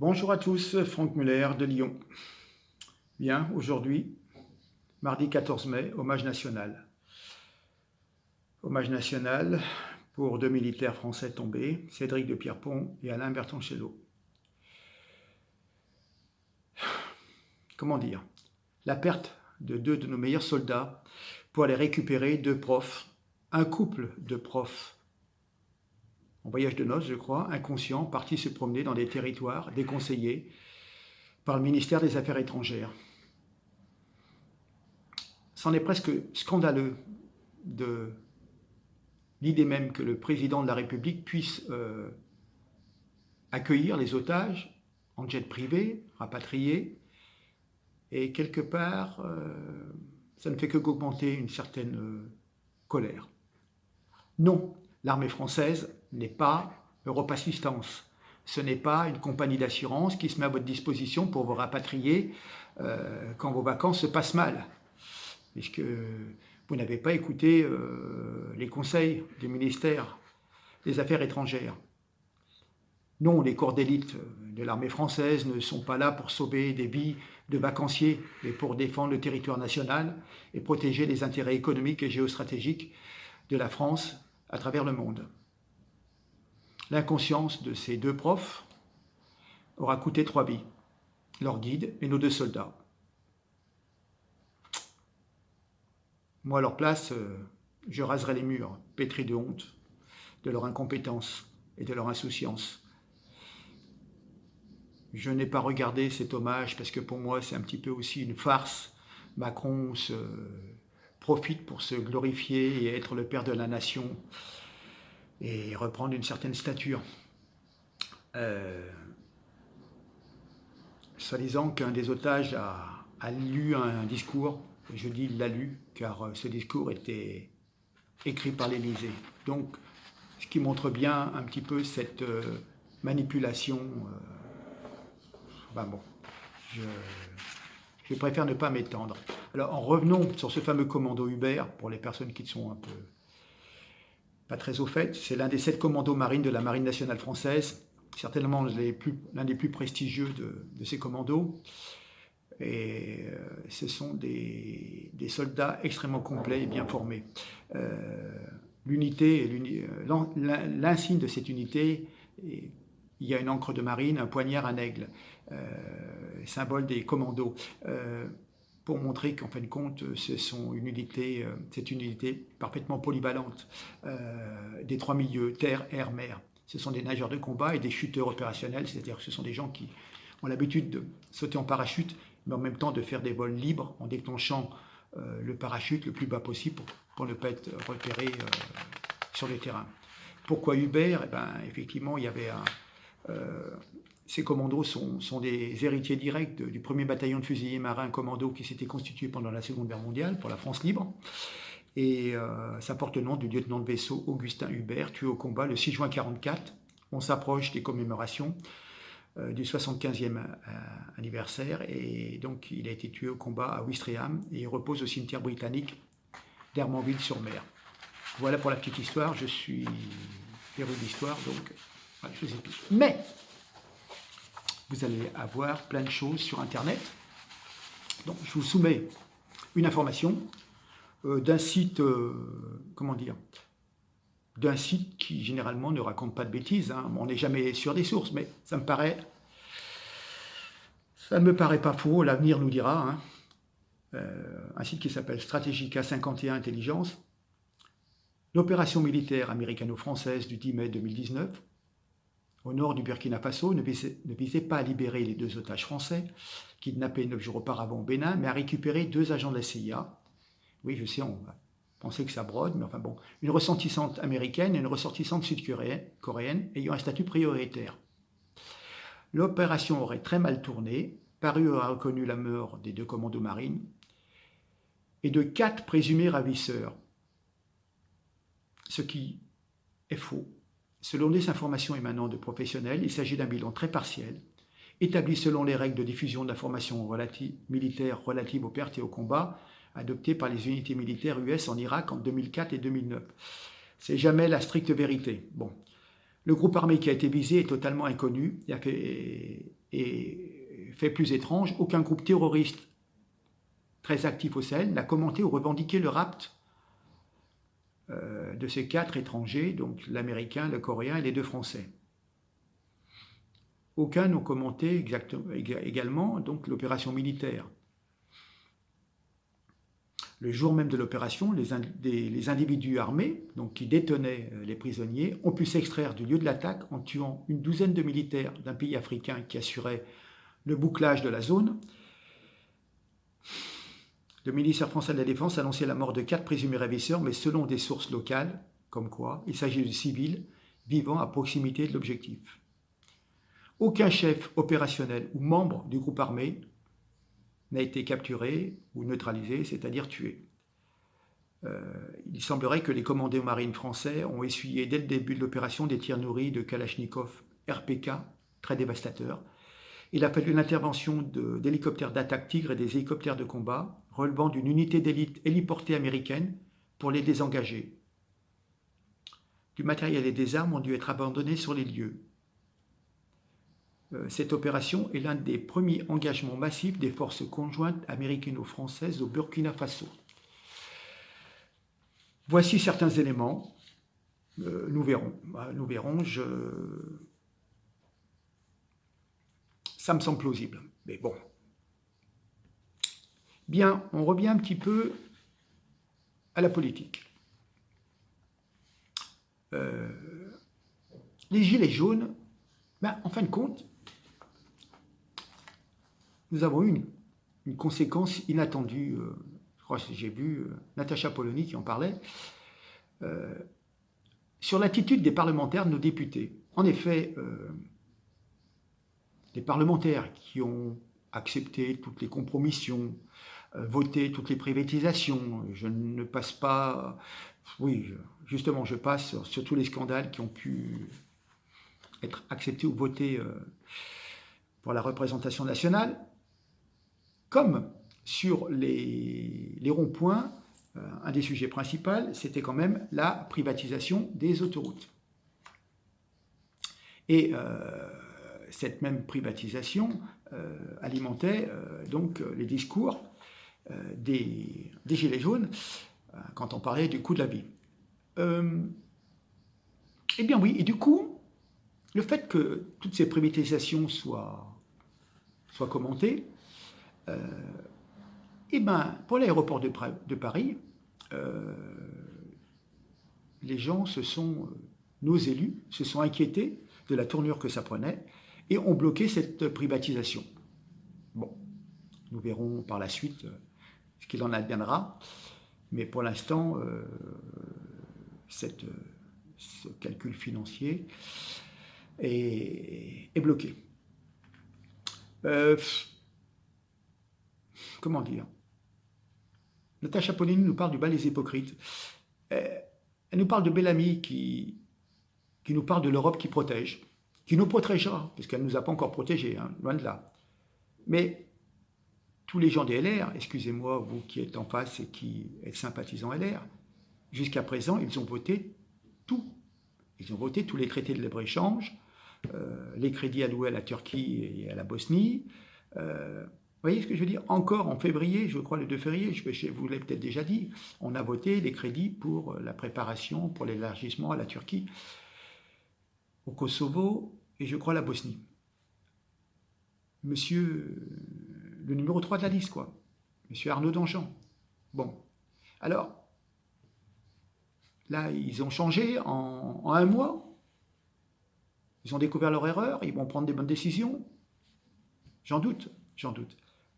Bonjour à tous, Franck Muller de Lyon. Bien, aujourd'hui, mardi 14 mai, hommage national. Hommage national pour deux militaires français tombés, Cédric de Pierrepont et Alain Bertoncello. Comment dire? La perte de deux de nos meilleurs soldats pour aller récupérer deux profs, un couple de profs en voyage de noces, je crois, inconscients, partis se promener dans des territoires déconseillés par le ministère des Affaires étrangères. C'en est presque scandaleux de l'idée même que le président de la République puisse accueillir les otages en jet privé, rapatriés, et quelque part, ça ne fait que qu'augmenter une certaine colère. Non, l'armée française n'est pas Europe Assistance. Ce n'est pas une compagnie d'assurance qui se met à votre disposition pour vous rapatrier quand vos vacances se passent mal, puisque vous n'avez pas écouté les conseils du ministère des Affaires étrangères. Non, les corps d'élite de l'armée française ne sont pas là pour sauver des vies de vacanciers, mais pour défendre le territoire national et protéger les intérêts économiques et géostratégiques de la France à travers le monde. L'inconscience de ces deux profs aura coûté 3 vies, leur guide et nos deux soldats. Moi, à leur place, je raserais les murs, pétris de honte, de leur incompétence et de leur insouciance. Je n'ai pas regardé cet hommage parce que pour moi, c'est un petit peu aussi une farce. Macron se profite pour se glorifier et être le père de la nation et reprendre une certaine stature. Soi-disant qu'un des otages a lu un discours, et je dis il l'a lu, car ce discours était écrit par l'Élysée. Donc, ce qui montre bien un petit peu cette manipulation. Ben bon, je préfère ne pas m'étendre. Alors, en revenons sur ce fameux commando Hubert, pour les personnes qui sont un peu pas très au fait, c'est l'un des 7 commandos marines de la Marine nationale française, certainement l'un des plus prestigieux de ces commandos. Et ce sont des soldats extrêmement complets et bien formés. L'insigne de cette unité, il y a une ancre de marine, un poignard, un aigle, symbole des commandos, pour montrer qu'en fin de compte, c'est une unité parfaitement polyvalente, des 3 milieux, terre, air, mer. Ce sont des nageurs de combat et des chuteurs opérationnels, c'est-à-dire que ce sont des gens qui ont l'habitude de sauter en parachute, mais en même temps de faire des vols libres en déclenchant le parachute le plus bas possible pour ne pas être repéré sur le terrain. Pourquoi Hubert? Eh ben, effectivement, il y avait ces commandos sont des héritiers directs du premier bataillon de fusiliers marins commando qui s'était constitué pendant la Seconde Guerre mondiale pour la France libre. Et ça porte le nom du lieutenant de vaisseau Augustin Hubert, tué au combat le 6 juin 1944. On s'approche des commémorations du 75e anniversaire, et donc il a été tué au combat à Ouistreham et il repose au cimetière britannique d'Hermanville-sur-Mer. Voilà pour la petite histoire, je suis féru d'histoire, donc voilà, je vous explique. Mais vous allez avoir plein de choses sur Internet. Donc je vous soumets une information d'un site, d'un site qui généralement ne raconte pas de bêtises. Hein. On n'est jamais sûr des sources, mais ça ne me paraît pas faux, l'avenir nous dira. Hein. Un site qui s'appelle Strategica 51 Intelligence. L'opération militaire américano-française du 10 mai 2019, au nord du Burkina Faso, ne visait pas à libérer les 2 otages français, kidnappés 9 jours auparavant au Bénin, mais à récupérer 2 agents de la CIA. Oui, je sais, on va penser que ça brode, mais enfin bon, une ressortissante américaine et une ressortissante sud-coréenne ayant un statut prioritaire. L'opération aurait très mal tourné, Paris aurait reconnu la mort des 2 commandos marines et de 4 présumés ravisseurs, ce qui est faux. Selon des informations émanant de professionnels, il s'agit d'un bilan très partiel, établi selon les règles de diffusion d'informations militaires relatives aux pertes et aux combats adoptées par les unités militaires US en Irak en 2004 et 2009. C'est jamais la stricte vérité. Bon. Le groupe armé qui a été visé est totalement inconnu et Et fait plus étrange, aucun groupe terroriste très actif au Sahel n'a commenté ou revendiqué le rapt de ces 4 étrangers, donc l'Américain, le Coréen et les 2 Français. Aucun n'ont commenté également donc l'opération militaire. Le jour même de l'opération, les individus armés, donc qui détenaient les prisonniers, ont pu s'extraire du lieu de l'attaque en tuant une douzaine de militaires d'un pays africain qui assurait le bouclage de la zone. Le ministère français de la Défense a annoncé la mort de 4 présumés ravisseurs, mais selon des sources locales, comme quoi il s'agit de civils vivant à proximité de l'objectif. Aucun chef opérationnel ou membre du groupe armé n'a été capturé ou neutralisé, c'est-à-dire tué. Il semblerait que les commandos marines français ont essuyé dès le début de l'opération des tirs nourris de Kalachnikov RPK, très dévastateurs. Il a fallu l'intervention d'hélicoptères d'attaque Tigre et des hélicoptères de combat relevant d'une unité d'élite héliportée américaine pour les désengager. Du matériel et des armes ont dû être abandonnés sur les lieux. Cette opération est l'un des premiers engagements massifs des forces conjointes américano-françaises au Burkina Faso. Voici certains éléments. Nous verrons. Ça me semble plausible. Mais bon. Bien, on revient un petit peu à la politique. Les gilets jaunes, en fin de compte, nous avons eu une conséquence inattendue. Je crois que j'ai vu Natacha Polony qui en parlait, sur l'attitude des parlementaires, de nos députés. En effet, les parlementaires qui ont accepté toutes les compromissions, voté toutes les privatisations, je ne passe pas... Oui, justement, je passe sur tous les scandales qui ont pu être acceptés ou votés pour la représentation nationale, comme sur les ronds-points, un des sujets principaux, c'était quand même la privatisation des autoroutes. Et cette même privatisation alimentait donc les discours des Gilets jaunes quand on parlait du coût de la vie. Eh bien oui, et du coup, le fait que toutes ces privatisations soient commentées, eh bien, pour l'aéroport de Paris, les gens nos élus se sont inquiétés de la tournure que ça prenait et ont bloqué cette privatisation. Bon, nous verrons par la suite ce qu'il en adviendra, mais pour l'instant, ce calcul financier est bloqué. Comment dire? Natacha Polony nous parle du bal des hypocrites. Elle nous parle de Bellamy qui nous parle de l'Europe qui protège, qui nous protégera, parce qu'elle ne nous a pas encore protégés, hein, loin de là. Mais tous les gens des LR, excusez-moi, vous qui êtes en face et qui êtes sympathisants LR, jusqu'à présent, ils ont voté tout. Ils ont voté tous les traités de libre-échange, les crédits alloués à la Turquie et à la Bosnie. Vous voyez ce que je veux dire? Encore en février, je crois le 2 février, je vous l'ai peut-être déjà dit, on a voté les crédits pour la préparation, pour l'élargissement à la Turquie, au Kosovo et je crois la Bosnie. Monsieur, le numéro 3 de la liste, quoi. Monsieur Arnaud Danjean. Bon, alors, là, ils ont changé en un mois. Ils ont découvert leur erreur, ils vont prendre des bonnes décisions. J'en doute.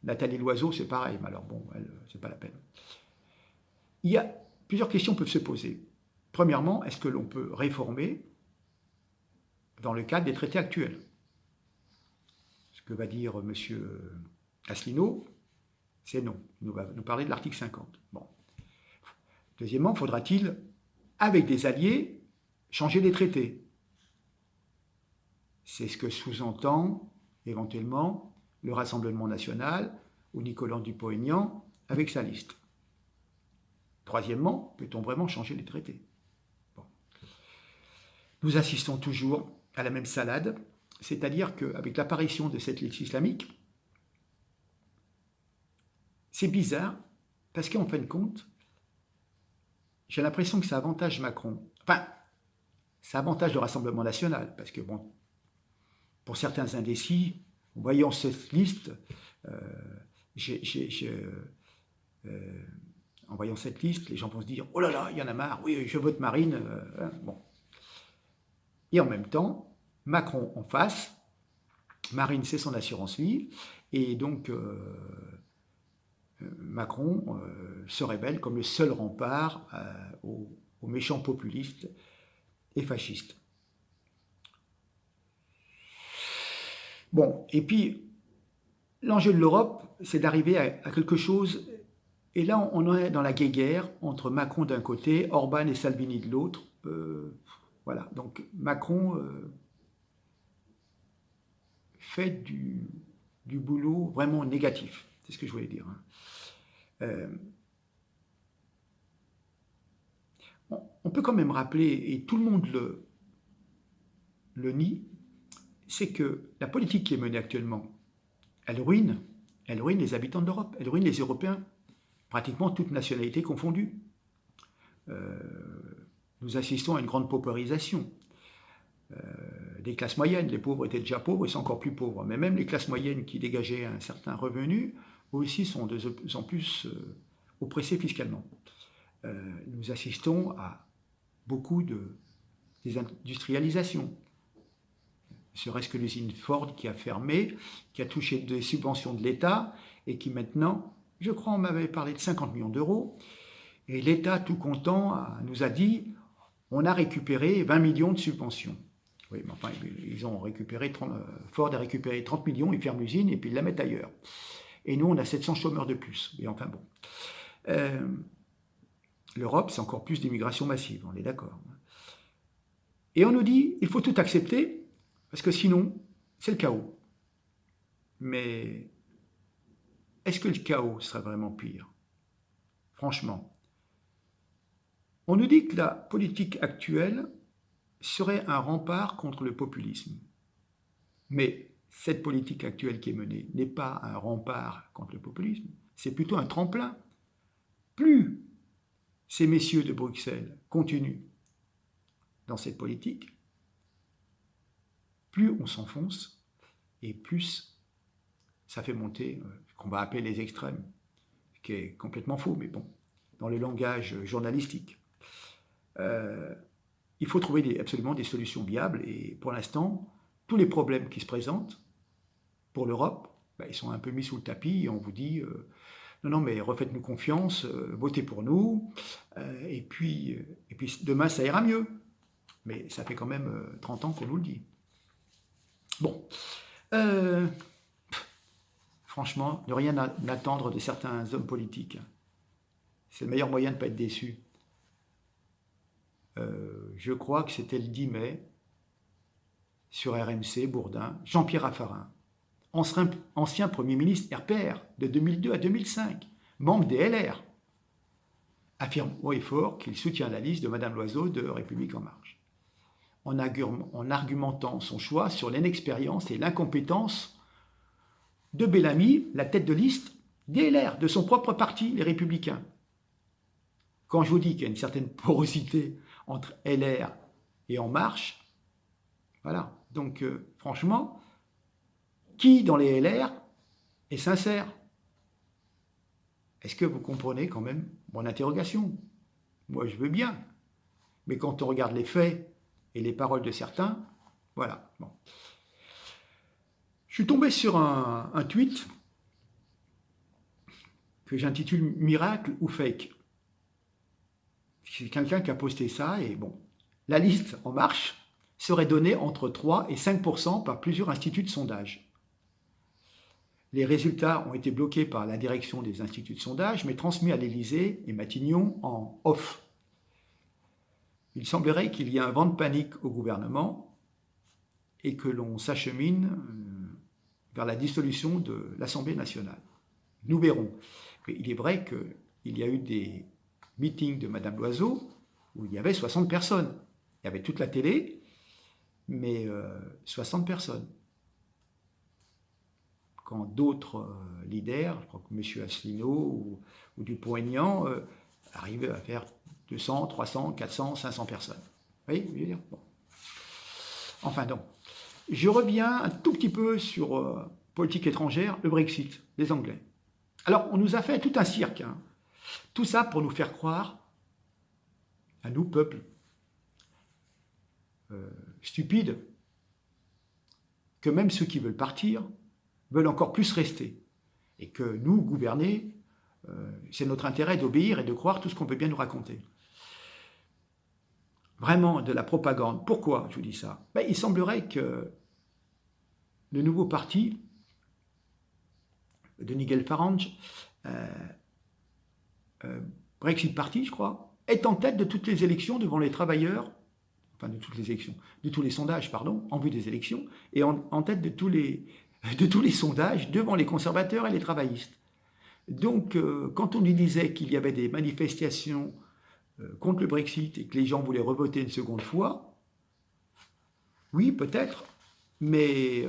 Nathalie Loiseau, c'est pareil, mais alors bon, c'est pas la peine. Il y a plusieurs questions peuvent se poser. Premièrement, est-ce que l'on peut réformer dans le cadre des traités actuels? Ce que va dire M. Asselineau, c'est non. Il va nous parler de l'article 50. Bon. Deuxièmement, faudra-t-il, avec des alliés, changer les traités? C'est ce que sous-entend éventuellement le Rassemblement national ou Nicolas Dupont-Aignan avec sa liste. Troisièmement, peut-on vraiment changer les traités? Bon. Nous assistons toujours à la même salade C'est-à-dire qu'avec l'apparition de cette liste islamique, c'est bizarre, parce qu'en fin de compte, j'ai l'impression que ça avantage Macron. Enfin, ça avantage le Rassemblement national, parce que, bon, pour certains indécis, en voyant cette liste, en voyant cette liste, les gens vont se dire « Oh là là, il y en a marre, oui, je vote Marine. » Bon. Et en même temps, Macron en face, Marine, c'est son assurance vie, et donc Macron se révèle comme le seul rempart aux méchants populistes et fascistes. Bon, et puis, l'enjeu de l'Europe, c'est d'arriver à quelque chose, et là, on est dans la guéguerre entre Macron d'un côté, Orban et Salvini de l'autre. Voilà, donc Macron fait du boulot vraiment négatif, c'est ce que je voulais dire. On peut quand même rappeler, et tout le monde le nie, c'est que la politique qui est menée actuellement, elle ruine les habitants de l'Europe, elle ruine les Européens, pratiquement toutes nationalités confondues. Nous assistons à une grande paupérisation des classes moyennes. Les pauvres étaient déjà pauvres et sont encore plus pauvres. Mais même les classes moyennes qui dégageaient un certain revenu, aussi sont de plus en plus oppressées fiscalement. Nous assistons à beaucoup de désindustrialisation. Serait-ce que l'usine Ford qui a fermé, qui a touché des subventions de l'État et qui maintenant, je crois on m'avait parlé de 50 millions d'euros, et l'État tout content nous a dit on a récupéré 20 millions de subventions. Oui, mais enfin, ils ont récupéré, Ford a récupéré 30 millions, ils ferment l'usine et puis ils la mettent ailleurs. Et nous, on a 700 chômeurs de plus. Et enfin bon. L'Europe, c'est encore plus d'immigration massive, on est d'accord. Et on nous dit, il faut tout accepter, parce que sinon, c'est le chaos. Mais est-ce que le chaos serait vraiment pire? Franchement. On nous dit que la politique actuelle serait un rempart contre le populisme. Mais cette politique actuelle qui est menée n'est pas un rempart contre le populisme, c'est plutôt un tremplin. Plus ces messieurs de Bruxelles continuent dans cette politique, plus on s'enfonce et plus ça fait monter ce qu'on va appeler les extrêmes, ce qui est complètement faux, mais bon, dans le langage journalistique. Il faut trouver absolument des solutions viables et pour l'instant, tous les problèmes qui se présentent pour l'Europe, ils sont un peu mis sous le tapis et on vous dit non, mais refaites-nous confiance, votez pour nous, et puis demain ça ira mieux. Mais ça fait quand même 30 ans qu'on nous le dit. Bon, franchement, ne rien attendre de certains hommes politiques. C'est le meilleur moyen de ne pas être déçu. Je crois que c'était le 10 mai, sur RMC, Bourdin, Jean-Pierre Raffarin, ancien Premier ministre RPR de 2002 à 2005, membre des LR, affirme haut et fort qu'il soutient la liste de Madame Loiseau de République En Marche, en argumentant son choix sur l'inexpérience et l'incompétence de Bellamy, la tête de liste des LR, de son propre parti, les Républicains. Quand je vous dis qu'il y a une certaine porosité entre LR et En Marche, voilà. Donc, franchement, qui dans les LR est sincère? Est-ce que vous comprenez quand même mon interrogation? Moi, je veux bien. Mais quand on regarde les faits et les paroles de certains, voilà. Bon. Je suis tombé sur un tweet que j'intitule « Miracle ou fake ». C'est quelqu'un qui a posté ça et bon, la liste En Marche serait donnée entre 3 et 5% par plusieurs instituts de sondage. Les résultats ont été bloqués par la direction des instituts de sondage, mais transmis à l'Élysée et Matignon en off. Il semblerait qu'il y ait un vent de panique au gouvernement et que l'on s'achemine vers la dissolution de l'Assemblée nationale. Nous verrons. Mais il est vrai qu'il y a eu des meeting de Madame Loiseau où il y avait 60 personnes. Il y avait toute la télé mais 60 personnes. Quand d'autres leaders, je crois que M. Asselineau ou Dupont-Aignan, arrivent à faire 200, 300, 400, 500 personnes. Vous voyez, je veux dire, bon. Enfin donc, je reviens un tout petit peu sur politique étrangère, le Brexit, les Anglais. Alors, on nous a fait tout un cirque, hein. Tout ça pour nous faire croire, à nous, peuple, stupides, que même ceux qui veulent partir veulent encore plus rester. Et que nous, gouverner, c'est notre intérêt d'obéir et de croire tout ce qu'on veut bien nous raconter. Vraiment de la propagande. Pourquoi je vous dis ça? Il semblerait que le nouveau parti de Nigel Farage, Brexit Party, je crois, est en tête de toutes les élections devant les travailleurs, enfin de toutes les élections, de tous les sondages, pardon, en vue des élections, et en tête de tous les sondages devant les conservateurs et les travaillistes. Donc, quand on lui disait qu'il y avait des manifestations contre le Brexit et que les gens voulaient revoter une seconde fois, oui, peut-être, mais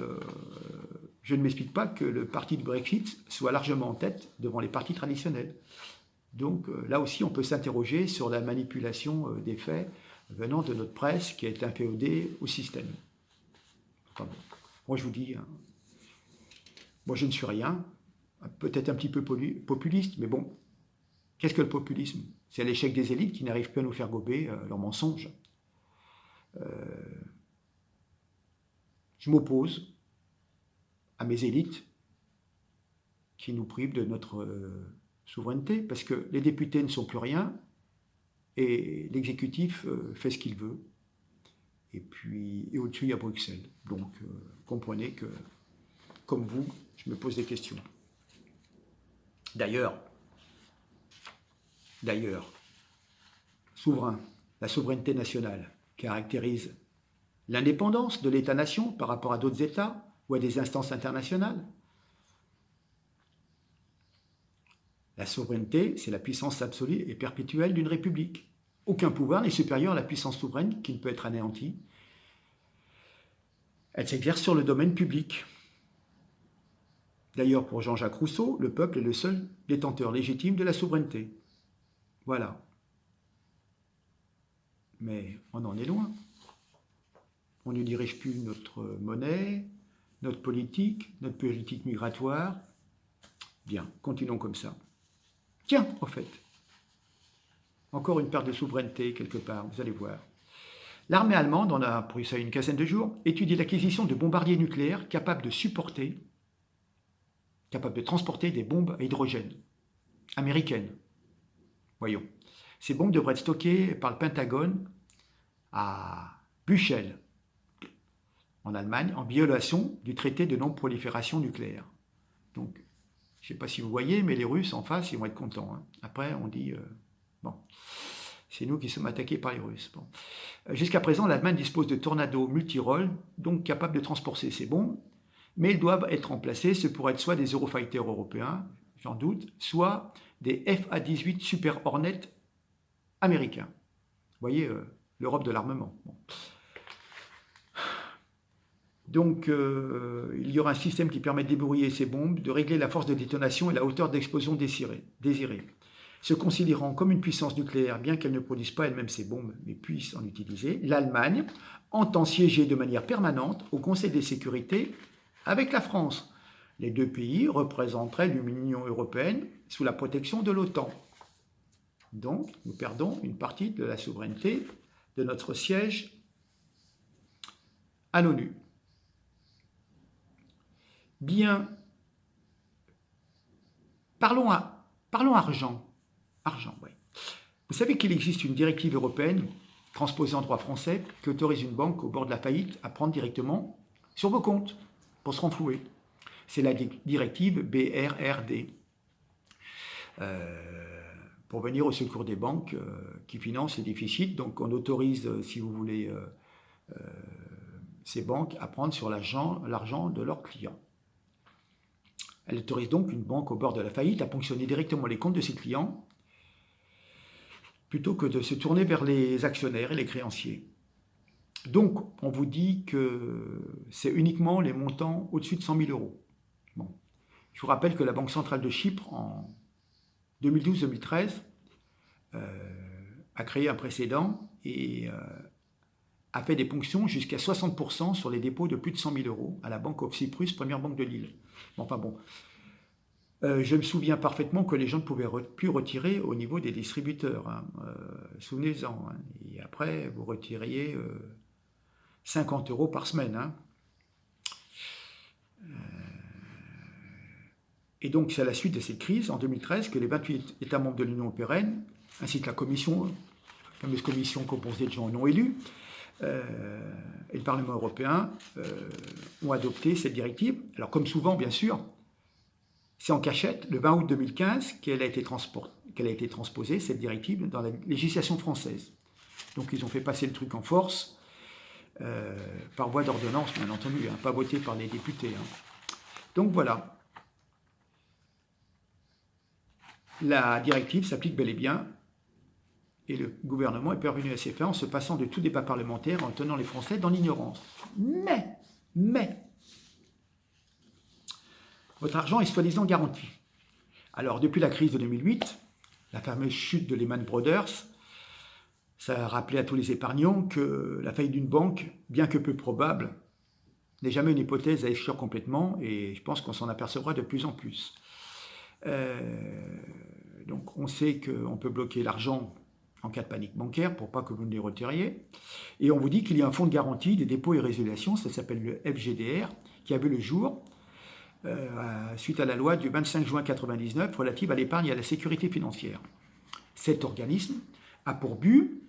je ne m'explique pas que le parti du Brexit soit largement en tête devant les partis traditionnels. Donc là aussi, on peut s'interroger sur la manipulation des faits venant de notre presse qui est inféodée au système. Enfin, bon. Moi, je vous dis, hein, moi, je ne suis rien, peut-être un petit peu populiste, mais bon, qu'est-ce que le populisme? C'est l'échec des élites qui n'arrivent plus à nous faire gober leurs mensonges. Je m'oppose à mes élites qui nous privent de notre souveraineté, parce que les députés ne sont plus rien et l'exécutif fait ce qu'il veut. Et puis, au-dessus, il y a Bruxelles. Donc, comprenez que, comme vous, je me pose des questions. D'ailleurs, souverain, la souveraineté nationale caractérise l'indépendance de l'État-nation par rapport à d'autres États ou à des instances internationales. La souveraineté, c'est la puissance absolue et perpétuelle d'une république. Aucun pouvoir n'est supérieur à la puissance souveraine qui ne peut être anéantie. Elle s'exerce sur le domaine public. D'ailleurs, pour Jean-Jacques Rousseau, le peuple est le seul détenteur légitime de la souveraineté. Voilà. Mais on en est loin. On ne dirige plus notre monnaie, notre politique migratoire. Bien, continuons comme ça. Tiens, en fait, encore une part de souveraineté quelque part, vous allez voir. L'armée allemande, on a pris ça une quinzaine de jours, étudie l'acquisition de bombardiers nucléaires capables de transporter des bombes à hydrogène américaines. Voyons. Ces bombes devraient être stockées par le Pentagone à Büchel, en Allemagne, en violation du traité de non-prolifération nucléaire. Donc, je ne sais pas si vous voyez, mais les Russes en face, ils vont être contents. Hein. Après, on dit, bon, c'est nous qui sommes attaqués par les Russes. Bon. Jusqu'à présent, l'Allemagne dispose de Tornado multirôles, donc capables de transporter ces bombes, mais ils doivent être remplacés. Ce pourraient être soit des Eurofighters européens, j'en doute, soit des FA-18 Super Hornet américains. Vous voyez, l'Europe de l'armement. Bon. Donc, il y aura un système qui permet de débrouiller ces bombes, de régler la force de détonation et la hauteur d'explosion désirée. Se considérant comme une puissance nucléaire, bien qu'elle ne produise pas elle-même ces bombes, mais puisse en utiliser, l'Allemagne entend siéger de manière permanente au Conseil de sécurité avec la France. Les deux pays représenteraient l'Union européenne sous la protection de l'OTAN. Donc, nous perdons une partie de la souveraineté de notre siège à l'ONU. Bien, parlons argent. Argent, oui. Vous savez qu'il existe une directive européenne transposée en droit français qui autorise une banque au bord de la faillite à prendre directement sur vos comptes pour se renflouer. C'est la directive BRRD. Pour venir au secours des banques qui financent les déficits. Donc on autorise, si vous voulez, ces banques à prendre sur l'argent de leurs clients. Elle autorise donc une banque au bord de la faillite à ponctionner directement les comptes de ses clients plutôt que de se tourner vers les actionnaires et les créanciers. Donc, on vous dit que c'est uniquement les montants au-dessus de 100 000 euros. Bon. Je vous rappelle que la Banque centrale de Chypre, en 2012-2013, a créé un précédent et a fait des ponctions jusqu'à 60% sur les dépôts de plus de 100 000 euros à la Banque of Cyprus, première banque de l'île. Enfin bon, je me souviens parfaitement que les gens ne pouvaient plus retirer au niveau des distributeurs. Hein. Souvenez-en. Hein. Et après, vous retiriez 50 euros par semaine. Hein. Et donc, c'est à la suite de cette crise, en 2013, que les 28 États membres de l'Union européenne, ainsi que la Commission, la fameuse commission composée de gens non élus, et le Parlement européen ont adopté cette directive. Alors, comme souvent, bien sûr, c'est en cachette, le 20 août 2015, qu'elle a été transposée, cette directive, dans la législation française. Donc, ils ont fait passer le truc en force, par voie d'ordonnance, bien entendu, hein, pas voté par les députés. Hein. Donc, voilà. La directive s'applique bel et bien, et le gouvernement est parvenu à ses fins en se passant de tout débat parlementaire, en tenant les Français dans l'ignorance. Mais, votre argent est soi-disant garanti. Alors, depuis la crise de 2008, la fameuse chute de Lehman Brothers, ça a rappelé à tous les épargnants que la faillite d'une banque, bien que peu probable, n'est jamais une hypothèse à exclure complètement, et je pense qu'on s'en apercevra de plus en plus. Donc, on sait qu'on peut bloquer l'argent en cas de panique bancaire pour pas que vous ne les retiriez. Et on vous dit qu'il y a un fonds de garantie des dépôts et résiliations, ça s'appelle le FGDR, qui a vu le jour suite à la loi du 25 juin 1999 relative à l'épargne et à la sécurité financière. Cet organisme a pour but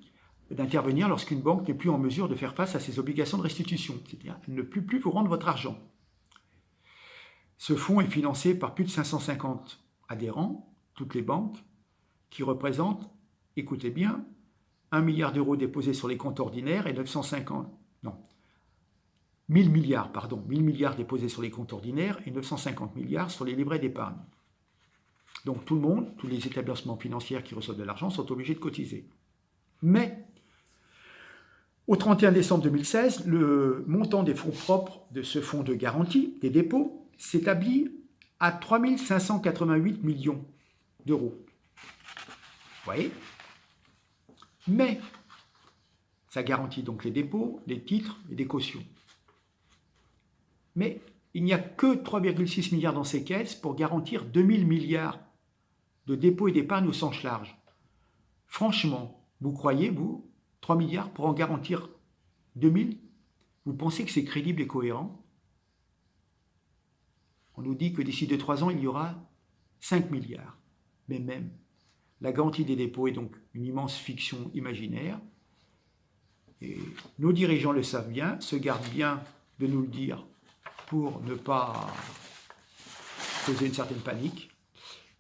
d'intervenir lorsqu'une banque n'est plus en mesure de faire face à ses obligations de restitution, c'est-à-dire elle ne peut plus vous rendre votre argent. Ce fonds est financé par plus de 550 adhérents, toutes les banques, qui représentent, écoutez bien, 1 milliard d'euros déposés sur les comptes ordinaires et 1000 milliards déposés sur les comptes ordinaires et 950 milliards sur les livrets d'épargne. Donc tout le monde, tous les établissements financiers qui reçoivent de l'argent sont obligés de cotiser. Mais, au 31 décembre 2016, le montant des fonds propres de ce fonds de garantie des dépôts s'établit à 3 588 millions d'euros. Vous voyez ? Mais, ça garantit donc les dépôts, les titres et des cautions. Mais il n'y a que 3,6 milliards dans ces caisses pour garantir 2000 milliards de dépôts et d'épargne au sens large. Franchement, vous croyez, vous, 3 milliards pour en garantir 2000 ? Vous pensez que c'est crédible et cohérent ? On nous dit que d'ici 2-3 ans, il y aura 5 milliards. Mais même, la garantie des dépôts est donc une immense fiction imaginaire. Et nos dirigeants le savent bien, se gardent bien de nous le dire pour ne pas causer une certaine panique.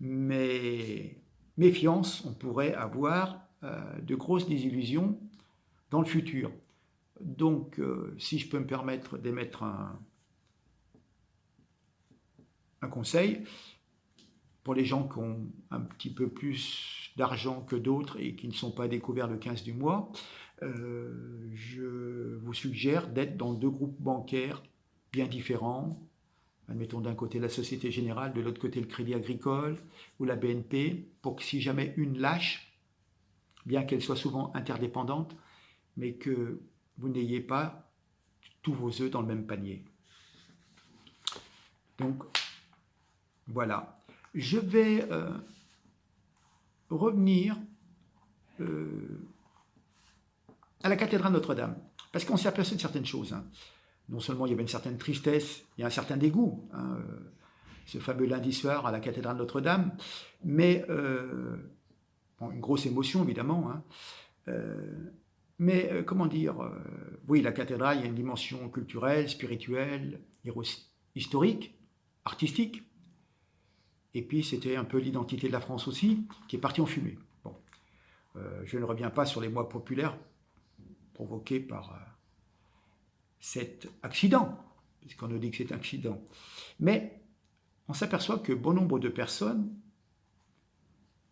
Mais méfiance, on pourrait avoir de grosses désillusions dans le futur. Donc, si je peux me permettre d'émettre un conseil, pour les gens qui ont un petit peu plus d'argent que d'autres et qui ne sont pas découverts le 15 du mois, je vous suggère d'être dans 2 groupes bancaires bien différents. Admettons d'un côté la Société Générale, de l'autre côté le Crédit Agricole ou la BNP, pour que si jamais une lâche, bien qu'elle soit souvent interdépendante, mais que vous n'ayez pas tous vos œufs dans le même panier. Donc, voilà. Je vais revenir à la cathédrale Notre-Dame, parce qu'on s'est aperçu de certaines choses. Hein. Non seulement il y avait une certaine tristesse et un certain dégoût, hein, ce fameux lundi soir à la cathédrale Notre-Dame, mais une grosse émotion évidemment, hein, mais comment dire, oui, la cathédrale, il y a une dimension culturelle, spirituelle, historique, artistique, et puis c'était un peu l'identité de la France aussi, qui est partie en fumée. Bon, je ne reviens pas sur les mois populaires provoqués par cet accident, puisqu'on nous dit que c'est un accident. Mais on s'aperçoit que bon nombre de personnes,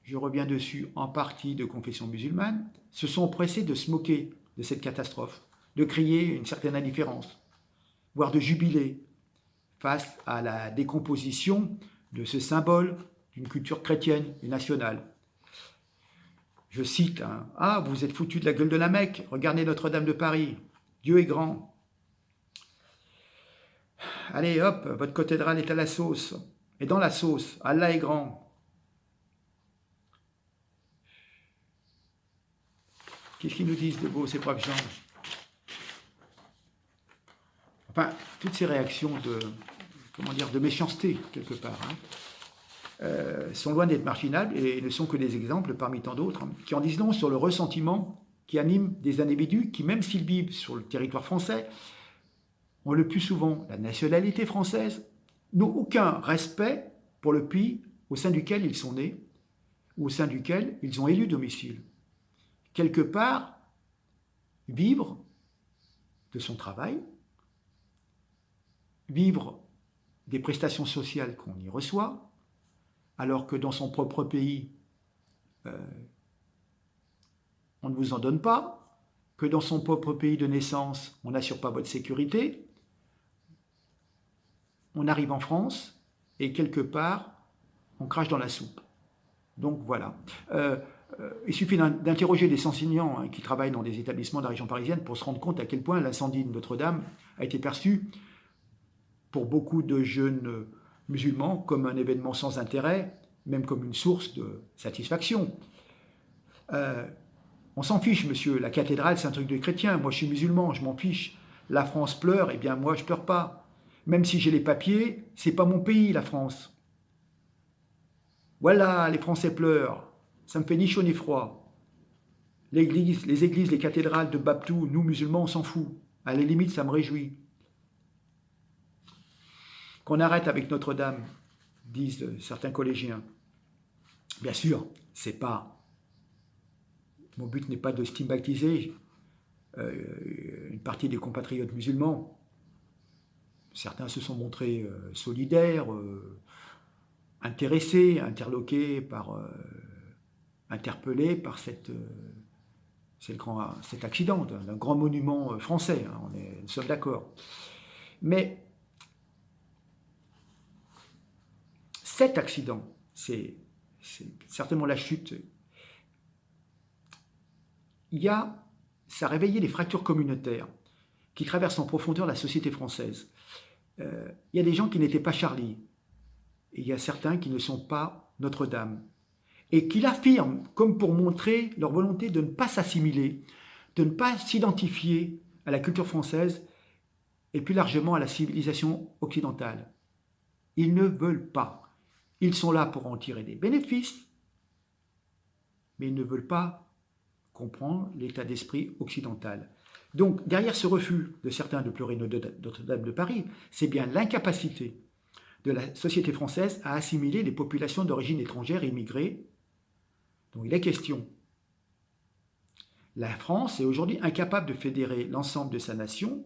je reviens dessus, en partie de confession musulmane, se sont pressées de se moquer de cette catastrophe. de crier une certaine indifférence, voire de jubiler face à la décomposition de ce symbole d'une culture chrétienne et nationale. Je cite, hein, « Ah, vous êtes foutus de la gueule de la Mecque, regardez Notre-Dame de Paris, Dieu est grand. Allez, hop, votre cathédrale est à la sauce. Et dans la sauce, Allah est grand. » Qu'est-ce qu'ils nous disent de beau, ces braves gens? Enfin, toutes ces réactions de méchanceté, quelque part, hein, sont loin d'être marginales et ne sont que des exemples parmi tant d'autres, hein, qui en disent long sur le ressentiment qui anime des individus qui, même s'ils vivent sur le territoire français, ont le plus souvent la nationalité française, n'ont aucun respect pour le pays au sein duquel ils sont nés ou au sein duquel ils ont élu domicile. Quelque part, vivre de son travail, vivre des prestations sociales qu'on y reçoit, alors que dans son propre pays, on ne vous en donne pas, que dans son propre pays de naissance, on n'assure pas votre sécurité. On arrive en France et quelque part, on crache dans la soupe. Donc voilà. Il suffit d'interroger des enseignants, hein, qui travaillent dans des établissements de la région parisienne pour se rendre compte à quel point l'incendie de Notre-Dame a été perçu pour beaucoup de jeunes musulmans comme un événement sans intérêt, même comme une source de satisfaction. On s'en fiche, monsieur, la cathédrale c'est un truc de chrétien, moi je suis musulman, je m'en fiche. La France pleure, eh bien moi je pleure pas. Même si j'ai les papiers, c'est pas mon pays, la France. Voilà, les Français pleurent, ça me fait ni chaud ni froid. Les églises, les cathédrales de Baptou, nous musulmans, on s'en fout. À la limite, ça me réjouit. Qu'on arrête avec Notre-Dame, disent certains collégiens. Bien sûr, c'est pas. Mon but n'est pas de stigmatiser une partie des compatriotes musulmans. Certains se sont montrés solidaires, intéressés, interloqués, interpellés par cet accident d'un grand monument français. Hein, nous sommes d'accord. Mais cet accident, c'est certainement la chute. Ça a réveillé les fractures communautaires qui traversent en profondeur la société française. Il y a des gens qui n'étaient pas Charlie, et il y a certains qui ne sont pas Notre-Dame, et qui l'affirment comme pour montrer leur volonté de ne pas s'assimiler, de ne pas s'identifier à la culture française et plus largement à la civilisation occidentale. Ils ne veulent pas. Ils sont là pour en tirer des bénéfices, mais ils ne veulent pas comprendre l'état d'esprit occidental. Donc, derrière ce refus de certains de pleurer Notre-Dame de Paris, c'est bien l'incapacité de la société française à assimiler les populations d'origine étrangère immigrées dont il est question. La France est aujourd'hui incapable de fédérer l'ensemble de sa nation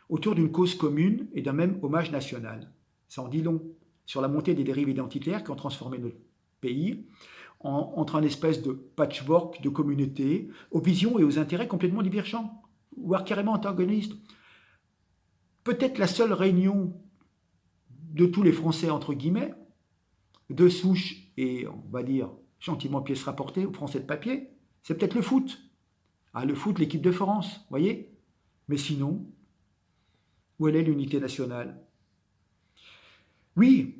autour d'une cause commune et d'un même hommage national. Ça en dit long sur la montée des dérives identitaires qui ont transformé notre pays entre un espèce de patchwork de communautés aux visions et aux intérêts complètement divergents, voire carrément antagonistes. Peut-être la seule réunion de tous les Français, entre guillemets, de souche et, on va dire, gentiment pièce rapportée aux Français de papier, c'est peut-être le foot. Ah, le foot, l'équipe de France, voyez? Mais sinon, où elle est l'unité nationale? Oui,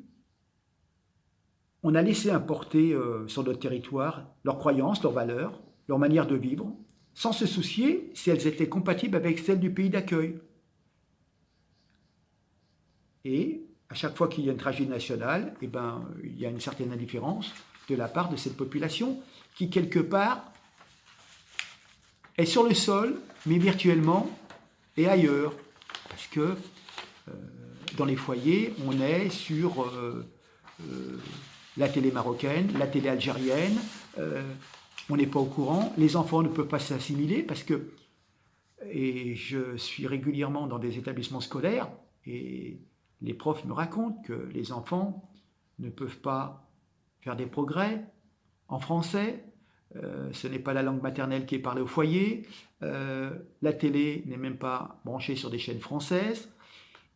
on a laissé importer sur notre territoire leurs croyances, leurs valeurs, leur manière de vivre, sans se soucier si elles étaient compatibles avec celles du pays d'accueil. Et à chaque fois qu'il y a une tragédie nationale, eh ben, il y a une certaine indifférence de la part de cette population qui, quelque part, est sur le sol, mais virtuellement, et ailleurs. Parce que dans les foyers, on est sur la télé marocaine, la télé algérienne, on n'est pas au courant, les enfants ne peuvent pas s'assimiler parce que, et je suis régulièrement dans des établissements scolaires, et les profs me racontent que les enfants ne peuvent pas faire des progrès en français, ce n'est pas la langue maternelle qui est parlée au foyer, la télé n'est même pas branchée sur des chaînes françaises,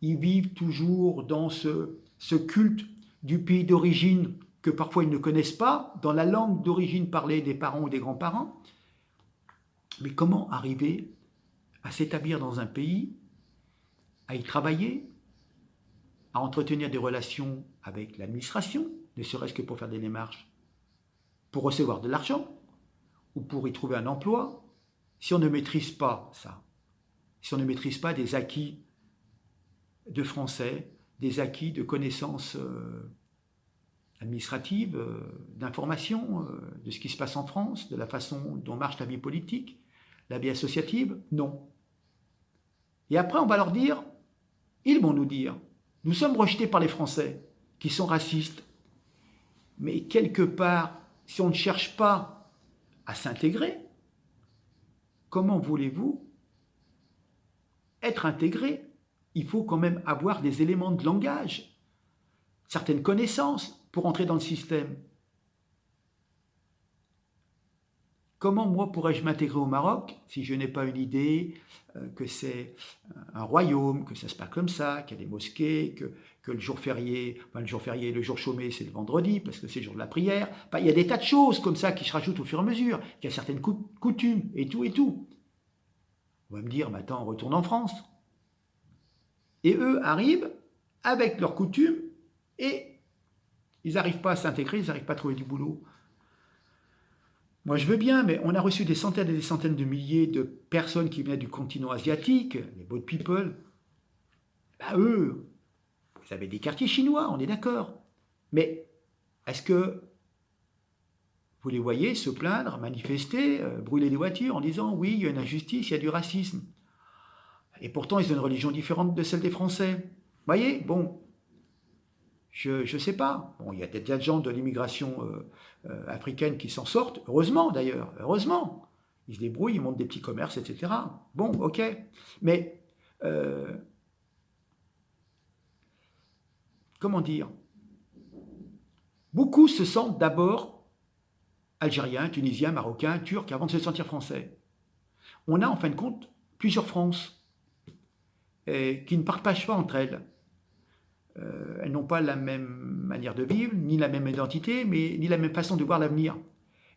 ils vivent toujours dans ce culte du pays d'origine que parfois ils ne connaissent pas, dans la langue d'origine parlée des parents ou des grands-parents. Mais comment arriver à s'établir dans un pays, à y travailler, à entretenir des relations avec l'administration, ne serait-ce que pour faire des démarches, pour recevoir de l'argent ou pour y trouver un emploi, si on ne maîtrise pas ça, si on ne maîtrise pas des acquis de français, des acquis de connaissances administratives, d'informations, de ce qui se passe en France, de la façon dont marche la vie politique, la vie associative, non. Et après, on va leur dire, ils vont nous dire, nous sommes rejetés par les Français, qui sont racistes, mais quelque part, si on ne cherche pas à s'intégrer, comment voulez-vous être intégré? Il faut quand même avoir des éléments de langage, certaines connaissances pour entrer dans le système. Comment moi pourrais-je m'intégrer au Maroc si je n'ai pas une idée que c'est un royaume, que ça se passe comme ça, qu'il y a des mosquées, que le jour férié, le jour chômé, c'est le vendredi parce que c'est le jour de la prière. Enfin, il y a des tas de choses comme ça qui se rajoutent au fur et à mesure. Il y a certaines coutumes et tout et tout. On va me dire, mais attends, on retourne en France. Et eux arrivent avec leurs coutumes et ils n'arrivent pas à s'intégrer, ils n'arrivent pas à trouver du boulot. Moi, je veux bien, mais on a reçu des centaines et des centaines de milliers de personnes qui venaient du continent asiatique, les boat people. Ben, eux, vous avez des quartiers chinois, on est d'accord. Mais est-ce que vous les voyez se plaindre, manifester, brûler des voitures en disant oui, il y a une injustice, il y a du racisme. Et pourtant, ils ont une religion différente de celle des Français. Vous voyez, bon, je ne sais pas. Bon, il y a peut-être des gens de l'immigration africaine qui s'en sortent, heureusement d'ailleurs, heureusement. Ils se débrouillent, ils montent des petits commerces, etc. Bon, ok. Mais, comment dire? Beaucoup se sentent d'abord algériens, tunisiens, marocains, turcs, avant de se sentir français. On a en fin de compte plusieurs France qui ne partagent pas entre elles. Elles n'ont pas la même manière de vivre, ni la même identité, mais ni la même façon de voir l'avenir.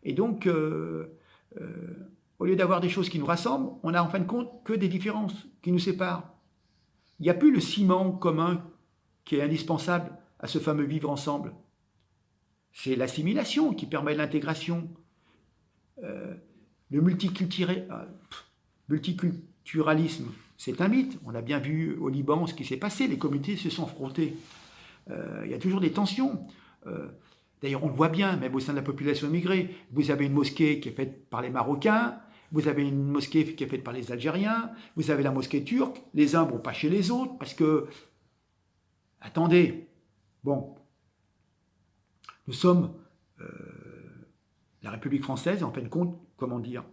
Et donc, au lieu d'avoir des choses qui nous rassemblent, on a en fin de compte que des différences qui nous séparent. Il n'y a plus le ciment commun qui est indispensable à ce fameux vivre ensemble. C'est l'assimilation qui permet l'intégration. Le multiculturalisme, c'est un mythe. On a bien vu au Liban ce qui s'est passé. Les communautés se sont frottées. Il y a toujours des tensions. D'ailleurs, on le voit bien, même au sein de la population immigrée. Vous avez une mosquée qui est faite par les Marocains, vous avez une mosquée qui est faite par les Algériens, vous avez la mosquée turque. Les uns ne vont pas chez les autres parce que... Attendez, bon, nous sommes la République française, en fin de compte, comment dire,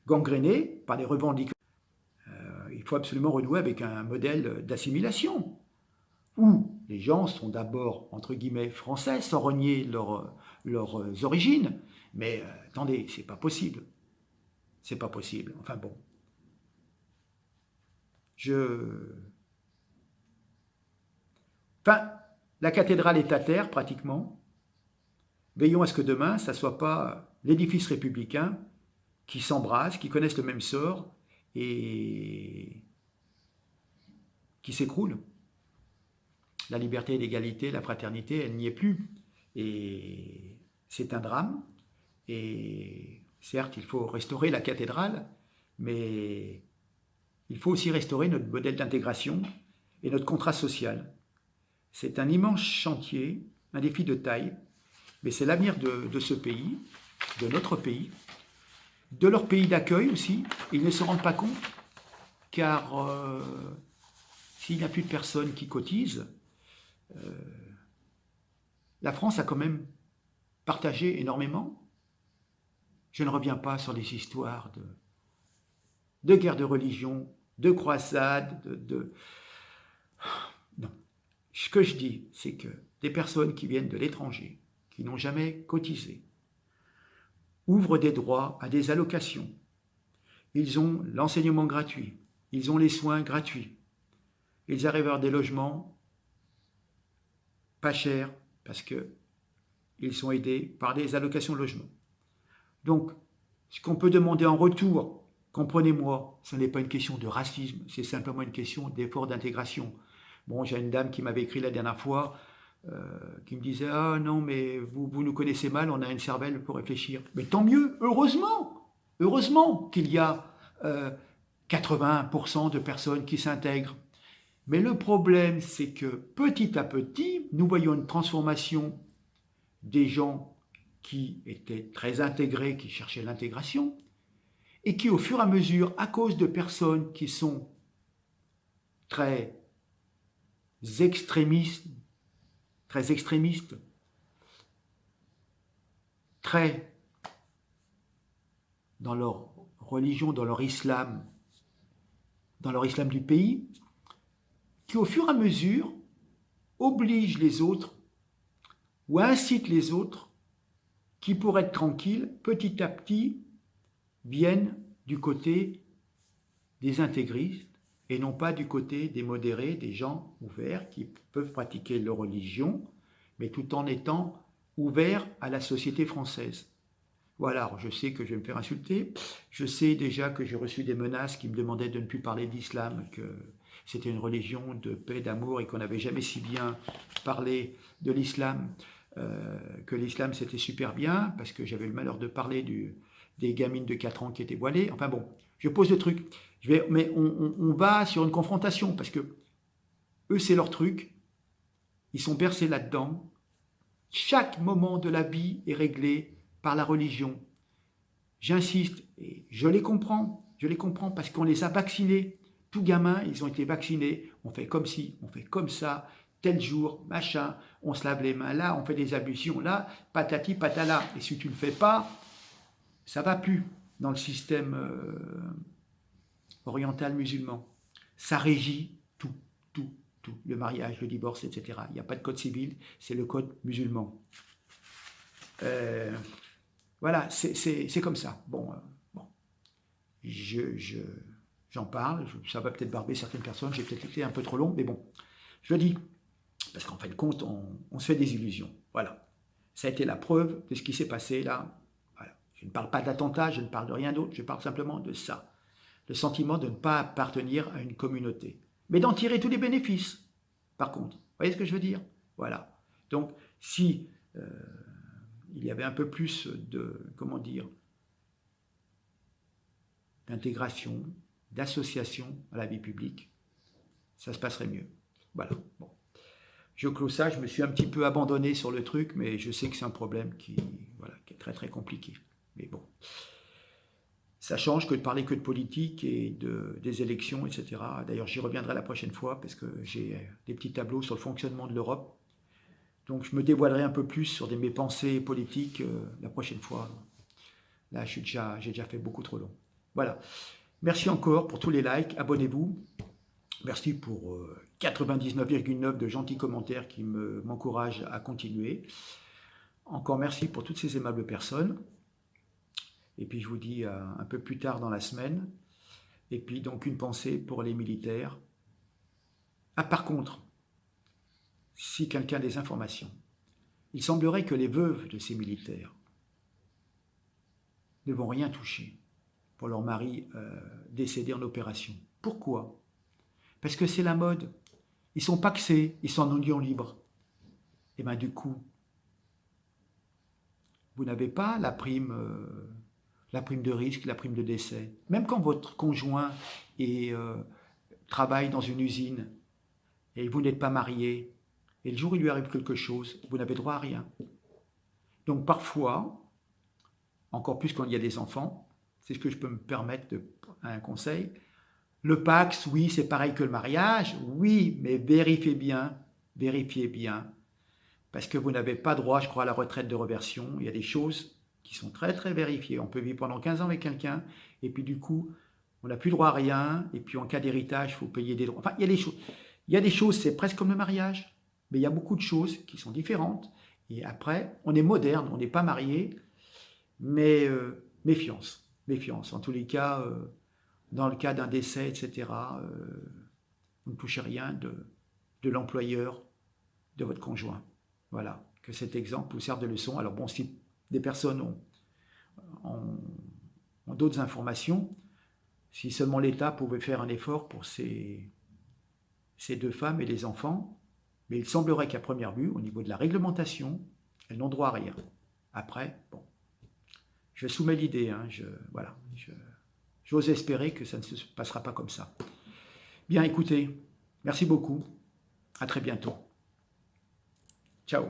gangrénée par les revendications. Il faut absolument renouer avec un modèle d'assimilation, où les gens sont d'abord, entre guillemets, français, sans renier leurs origines. Mais attendez, c'est pas possible. C'est pas possible. Enfin bon. Enfin, la cathédrale est à terre, pratiquement. Veillons à ce que demain, ça ne soit pas l'édifice républicain qui s'embrase, qui connaissent le même sort et qui s'écroule. La liberté, l'égalité, la fraternité, elle n'y est plus. Et c'est un drame. Et certes, il faut restaurer la cathédrale, mais il faut aussi restaurer notre modèle d'intégration et notre contrat social. C'est un immense chantier, un défi de taille, mais c'est l'avenir de ce pays, de notre pays, de leur pays d'accueil aussi. Ils ne se rendent pas compte, car s'il n'y a plus de personnes qui cotisent, la France a quand même partagé énormément. Je ne reviens pas sur les histoires de guerre de religion, de croisades, Non. Ce que je dis, c'est que des personnes qui viennent de l'étranger, qui n'ont jamais cotisé, ouvrent des droits à des allocations. Ils ont l'enseignement gratuit. Ils ont les soins gratuits. Ils arrivent à avoir des logements pas chers parce qu'ils sont aidés par des allocations de logement. Donc, ce qu'on peut demander en retour, comprenez-moi, ce n'est pas une question de racisme, c'est simplement une question d'effort d'intégration. Bon, j'ai une dame qui m'avait écrit la dernière fois, qui me disait « Ah non, mais vous nous connaissez mal, on a une cervelle pour réfléchir. » Mais tant mieux, heureusement qu'il y a 80% de personnes qui s'intègrent. Mais le problème, c'est que petit à petit, nous voyons une transformation des gens qui étaient très intégrés, qui cherchaient l'intégration, et qui, au fur et à mesure, à cause de personnes qui sont très extrémistes, très dans leur religion, dans leur islam du pays, qui, au fur et à mesure, obligent les autres ou incitent les autres qui, pour être tranquilles, petit à petit, viennent du côté des intégristes et non pas du côté des modérés, des gens ouverts qui peuvent pratiquer leur religion, mais tout en étant ouverts à la société française. Voilà, alors je sais que je vais me faire insulter, je sais déjà que j'ai reçu des menaces qui me demandaient de ne plus parler d'islam, que c'était une religion de paix, d'amour et qu'on n'avait jamais si bien parlé de l'islam, que l'islam c'était super bien, parce que j'avais le malheur de parler des gamines de 4 ans qui étaient voilées. Enfin bon, je pose le truc. Mais on va sur une confrontation, parce que eux c'est leur truc, ils sont bercés là-dedans. Chaque moment de la vie est réglé par la religion. J'insiste, et je les comprends parce qu'on les a vaccinés. Tout gamin, ils ont été vaccinés, on fait comme ci, on fait comme ça, tel jour, machin, on se lave les mains là, on fait des ablutions là, patati patala. Et si tu ne le fais pas, ça ne va plus dans le système oriental musulman. Ça régit tout. Le mariage, le divorce, etc. Il n'y a pas de code civil, c'est le code musulman. Voilà, c'est comme ça. Bon, j'en parle, ça va peut-être barber certaines personnes, j'ai peut-être été un peu trop long, mais bon, je le dis, parce qu'en fin de compte, on se fait des illusions. Voilà, ça a été la preuve de ce qui s'est passé là. Voilà. Je ne parle pas d'attentat, je ne parle de rien d'autre, je parle simplement de ça. Le sentiment de ne pas appartenir à une communauté, mais d'en tirer tous les bénéfices, par contre. Vous voyez ce que je veux dire? Voilà. Donc, si il y avait un peu plus d'intégration, d'association à la vie publique, ça se passerait mieux. Voilà. Bon. Je clôt ça, je me suis un petit peu abandonné sur le truc, mais je sais que c'est un problème qui est très très compliqué. Mais bon, ça change que de parler que de politique et des élections, etc. D'ailleurs, j'y reviendrai la prochaine fois parce que j'ai des petits tableaux sur le fonctionnement de l'Europe. Donc je me dévoilerai un peu plus sur mes pensées politiques la prochaine fois. Là, j'ai déjà fait beaucoup trop long. Voilà. Merci encore pour tous les likes. Abonnez-vous. Merci pour 99,9 de gentils commentaires qui m'encouragent à continuer. Encore merci pour toutes ces aimables personnes. Et puis je vous dis un peu plus tard dans la semaine. Et puis donc une pensée pour les militaires. Ah, par contre, si quelqu'un a des informations, il semblerait que les veuves de ces militaires ne vont rien toucher pour leur mari décédé en opération. Pourquoi? Parce que c'est la mode. Ils sont pacsés, ils sont en union libre. Et bien du coup, vous n'avez pas la prime de risque, la prime de décès. Même quand votre conjoint travaille dans une usine et vous n'êtes pas marié, et le jour où il lui arrive quelque chose, vous n'avez droit à rien. Donc parfois, encore plus quand il y a des enfants, c'est ce que je peux me permettre un conseil, le Pacs, oui, c'est pareil que le mariage, oui, mais vérifiez bien, parce que vous n'avez pas droit, je crois, à la retraite de réversion. Il y a des choses qui sont très, très vérifiées. On peut vivre pendant 15 ans avec quelqu'un, et puis du coup, on n'a plus droit à rien, et puis en cas d'héritage, il faut payer des droits. Enfin, il y a des choses, c'est presque comme le mariage, mais il y a beaucoup de choses qui sont différentes. Et après, on est moderne, on n'est pas marié, Mais méfiance, méfiance. En tous les cas, dans le cas d'un décès, etc., vous ne touchez rien de l'employeur de votre conjoint. Voilà, que cet exemple vous serve de leçon. Alors bon, si des personnes ont d'autres informations, si seulement l'État pouvait faire un effort pour ces deux femmes et les enfants, mais il semblerait qu'à première vue, au niveau de la réglementation, elles n'ont droit à rien. Après, bon, je soumets l'idée, hein, voilà, j'ose espérer que ça ne se passera pas comme ça. Bien, écoutez, merci beaucoup, à très bientôt. Ciao.